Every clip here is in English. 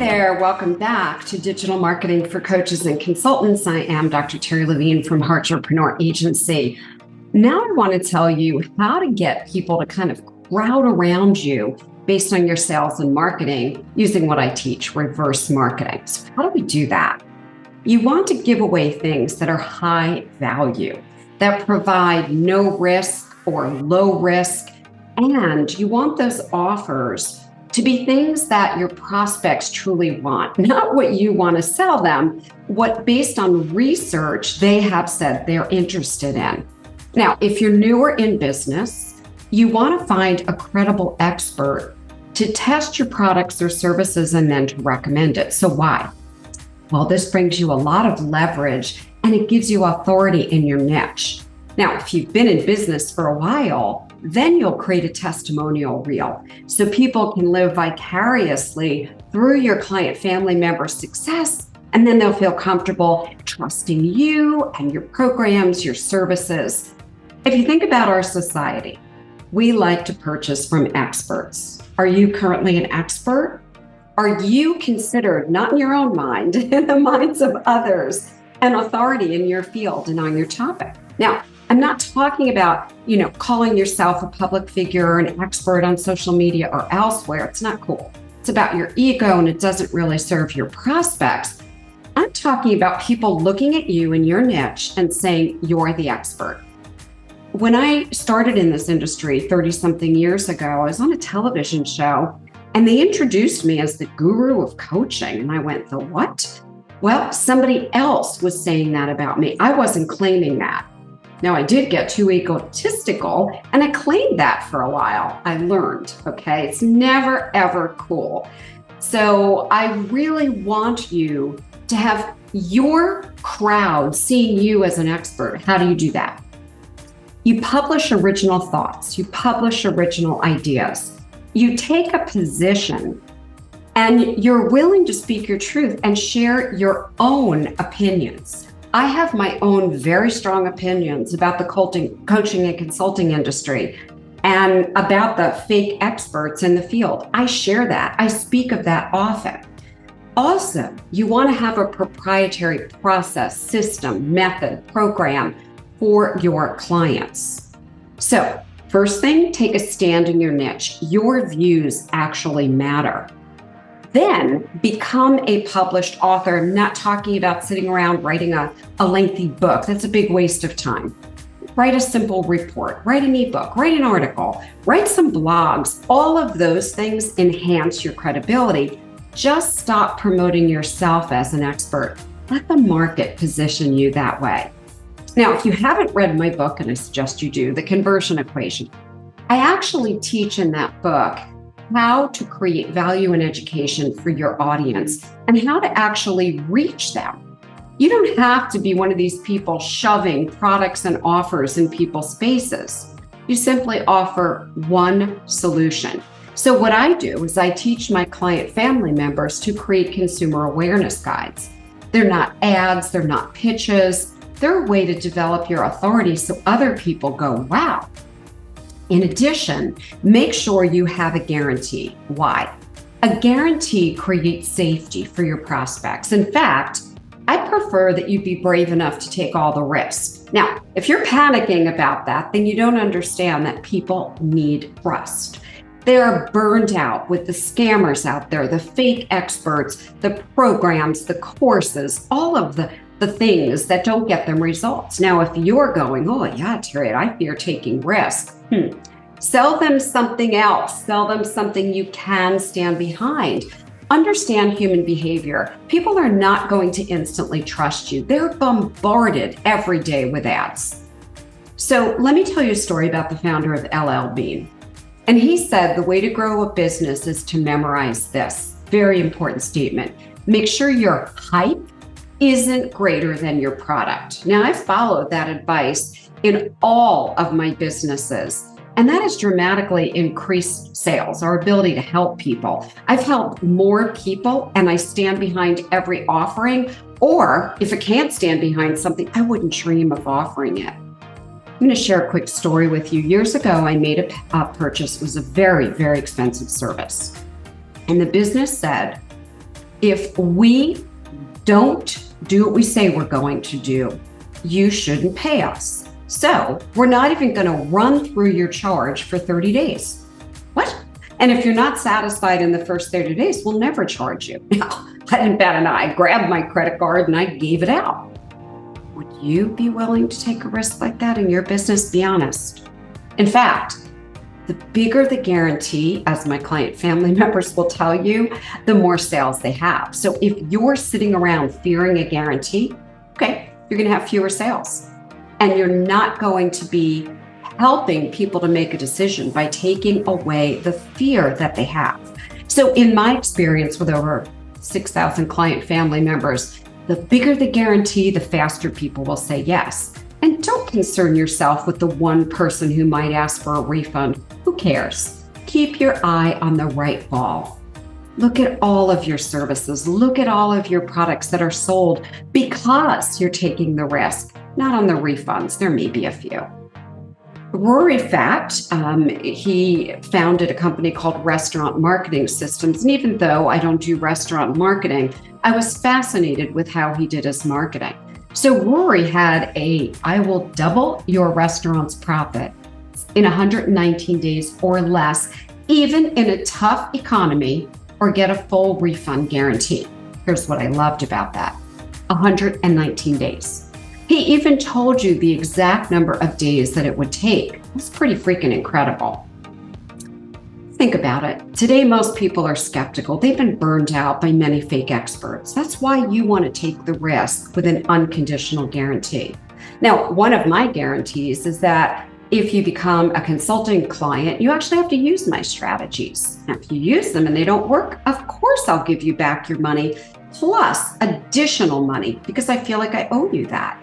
there. Welcome back to Digital Marketing for Coaches and Consultants. I am Dr. Terri Levine from Entrepreneur Agency. Now I want to tell you how to get people to kind of crowd around you based on your sales and marketing using what I teach, reverse marketing. So how do we do that? You want to give away things that are high value, that provide no risk or low risk, and you want those offers to be things that your prospects truly want, not what you want to sell them, what based on research they have said they're interested in. Now, if you're newer in business, you want to find a credible expert to test your products or services and then to recommend it. So why? Well, this brings you a lot of leverage and it gives you authority in your niche. Now, if you've been in business for a while, then you'll create a testimonial reel so people can live vicariously through your client family member's success, and then they'll feel comfortable trusting you and your programs, your services. If you think about our society, we like to purchase from experts. Are you currently an expert? Are you considered, not in your own mind, in the minds of others, an authority in your field and on your topic? Now, I'm not talking about, calling yourself a public figure or an expert on social media or elsewhere. It's not cool. It's about your ego and it doesn't really serve your prospects. I'm talking about people looking at you in your niche and saying, you're the expert. When I started in this industry 30-something years ago, I was on a television show and they introduced me as the guru of coaching. And I went, the what? Well, somebody else was saying that about me. I wasn't claiming that. Now, I did get too egotistical and I claimed that for a while. I learned, okay? It's never, ever cool. So I really want you to have your crowd seeing you as an expert. How do you do that? You publish original thoughts. You publish original ideas. You take a position and you're willing to speak your truth and share your own opinions. I have my own very strong opinions about the coaching and consulting industry and about the fake experts in the field. I share that. I speak of that often. Also, you want to have a proprietary process, system, method, program for your clients. So, first thing, take a stand in your niche. Your views actually matter. Then become a published author. I'm not talking about sitting around writing a lengthy book. That's a big waste of time. Write a simple report, write an ebook, write an article, write some blogs. All of those things enhance your credibility. Just stop promoting yourself as an expert. Let the market position you that way. Now, if you haven't read my book, and I suggest you do, The Conversion Equation, I actually teach in that book how to create value and education for your audience and how to actually reach them. You don't have to be one of these people shoving products and offers in people's faces. You simply offer one solution. So what I do is I teach my client family members to create consumer awareness guides. They're not ads, they're not pitches. They're a way to develop your authority so other people go, wow. In addition, make sure you have a guarantee. Why? A guarantee creates safety for your prospects. In fact, I prefer that you be brave enough to take all the risks. Now, if you're panicking about that, then you don't understand that people need trust. They are burned out with the scammers out there, the fake experts, the programs, the courses, all of the things that don't get them results. Now, if you're going, oh yeah, Terri, I fear taking risks. Sell them something else. Sell them something you can stand behind. Understand human behavior. People are not going to instantly trust you. They're bombarded every day with ads. So let me tell you a story about the founder of LL Bean. And he said the way to grow a business is to memorize this. Very important statement. Make sure your hype isn't greater than your product. Now, I followed that advice in all of my businesses, and that has dramatically increased sales, our ability to help people. I've helped more people, and I stand behind every offering, or if I can't stand behind something, I wouldn't dream of offering it. I'm going to share a quick story with you. Years ago, I made a purchase. It was a very, very expensive service. And the business said, If we don't do what we say we're going to do, you shouldn't pay us. So we're not even going to run through your charge for 30 days. What? And if you're not satisfied in the first 30 days, we'll never charge you. I didn't bat an eye. I grabbed my credit card and I gave it out. Would you be willing to take a risk like that in your business? Be honest. In fact, the bigger the guarantee, as my client family members will tell you, the more sales they have. So if you're sitting around fearing a guarantee, okay, you're going to have fewer sales. And you're not going to be helping people to make a decision by taking away the fear that they have. So in my experience with over 6,000 client family members, the bigger the guarantee, the faster people will say yes. And don't concern yourself with the one person who might ask for a refund. Who cares? Keep your eye on the right ball. Look at all of your services. Look at all of your products that are sold because you're taking the risk, not on the refunds. There may be a few. Rory Fatt, he founded a company called Restaurant Marketing Systems. And even though I don't do restaurant marketing, I was fascinated with how he did his marketing. So Rory had I will double your restaurant's profit in 119 days or less, even in a tough economy, or get a full refund guarantee. Here's what I loved about that: 119 days. He even told you the exact number of days that it would take. It's pretty freaking incredible. Think about it. Today, most people are skeptical. They've been burned out by many fake experts. That's why you want to take the risk with an unconditional guarantee. Now, one of my guarantees is that if you become a consulting client, you actually have to use my strategies. Now, if you use them and they don't work, of course I'll give you back your money plus additional money because I feel like I owe you that.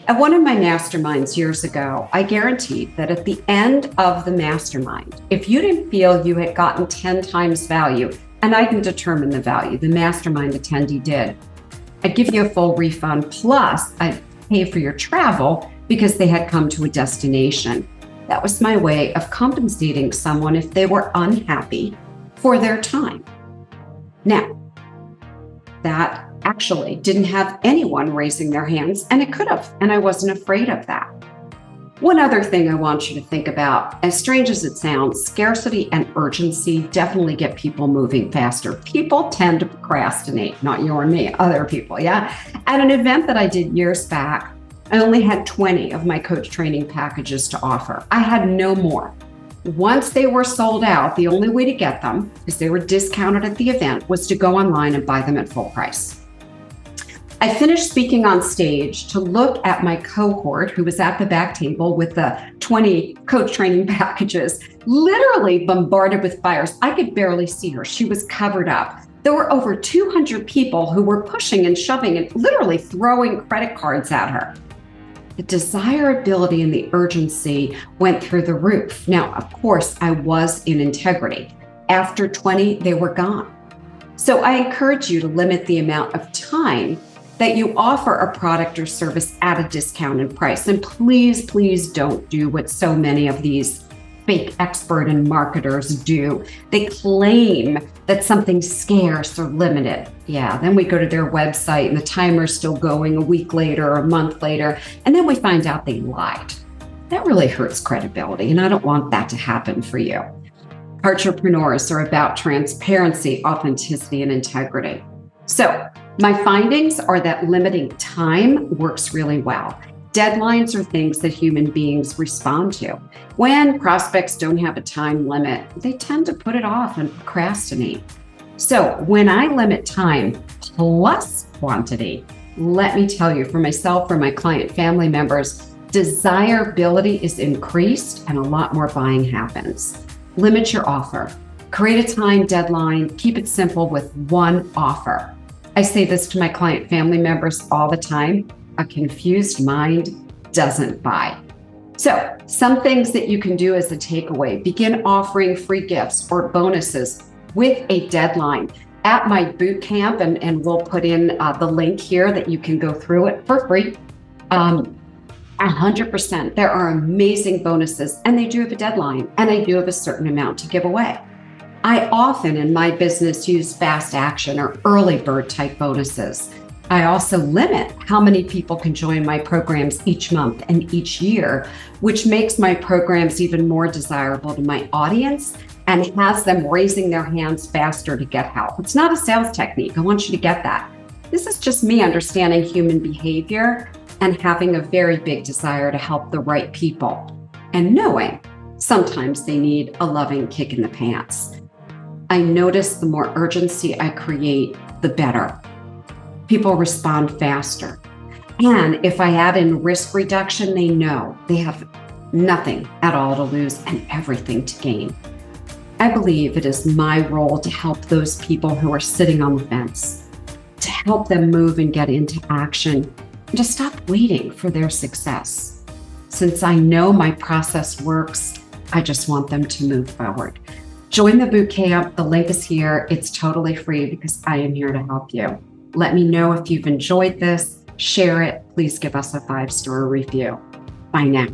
At one of my masterminds years ago, I guaranteed that at the end of the mastermind, if you didn't feel you had gotten 10 times value, and I can determine the value, the mastermind attendee did, I'd give you a full refund, plus I'd pay for your travel because they had come to a destination. That was my way of compensating someone if they were unhappy for their time. Now, that actually didn't have anyone raising their hands, and it could have, and I wasn't afraid of that. One other thing I want you to think about, as strange as it sounds, scarcity and urgency definitely get people moving faster. People tend to procrastinate, not you or me, other people, yeah? At an event that I did years back, I only had 20 of my coach training packages to offer. I had no more. Once they were sold out, the only way to get them, because they were discounted at the event, was to go online and buy them at full price. I finished speaking on stage to look at my cohort who was at the back table with the 20 coach training packages, literally bombarded with buyers. I could barely see her. She was covered up. There were over 200 people who were pushing and shoving and literally throwing credit cards at her. The desirability and the urgency went through the roof. Now, of course, I was in integrity. After 20, they were gone. So I encourage you to limit the amount of time that you offer a product or service at a discounted price. And please, please don't do what so many of these fake expert and marketers do. They claim that something's scarce or limited. Yeah, then we go to their website and the timer's still going a week later or a month later, and then we find out they lied. That really hurts credibility, and I don't want that to happen for you. Entrepreneurs are about transparency, authenticity, and integrity. So my findings are that limiting time works really well. Deadlines are things that human beings respond to. When prospects don't have a time limit, they tend to put it off and procrastinate. So when I limit time plus quantity, let me tell you, for myself, for my client family members, desirability is increased and a lot more buying happens. Limit your offer. Create a time deadline. Keep it simple with one offer. I say this to my client family members all the time. A confused mind doesn't buy. So some things that you can do as a takeaway: begin offering free gifts or bonuses with a deadline. At my boot camp, and we'll put in the link here that you can go through it for free. 100%. There are amazing bonuses, and they do have a deadline, and I do have a certain amount to give away. I often in my business use fast action or early bird type bonuses. I also limit how many people can join my programs each month and each year, which makes my programs even more desirable to my audience and has them raising their hands faster to get help. It's not a sales technique. I want you to get that. This is just me understanding human behavior and having a very big desire to help the right people and knowing sometimes they need a loving kick in the pants. I notice the more urgency I create, the better. People respond faster. And if I add in risk reduction, they know they have nothing at all to lose and everything to gain. I believe it is my role to help those people who are sitting on the fence, to help them move and get into action, and to stop waiting for their success. Since I know my process works, I just want them to move forward. Join the boot camp. The link is here. It's totally free because I am here to help you. Let me know if you've enjoyed this. Share it. Please give us a 5-star review. Bye now.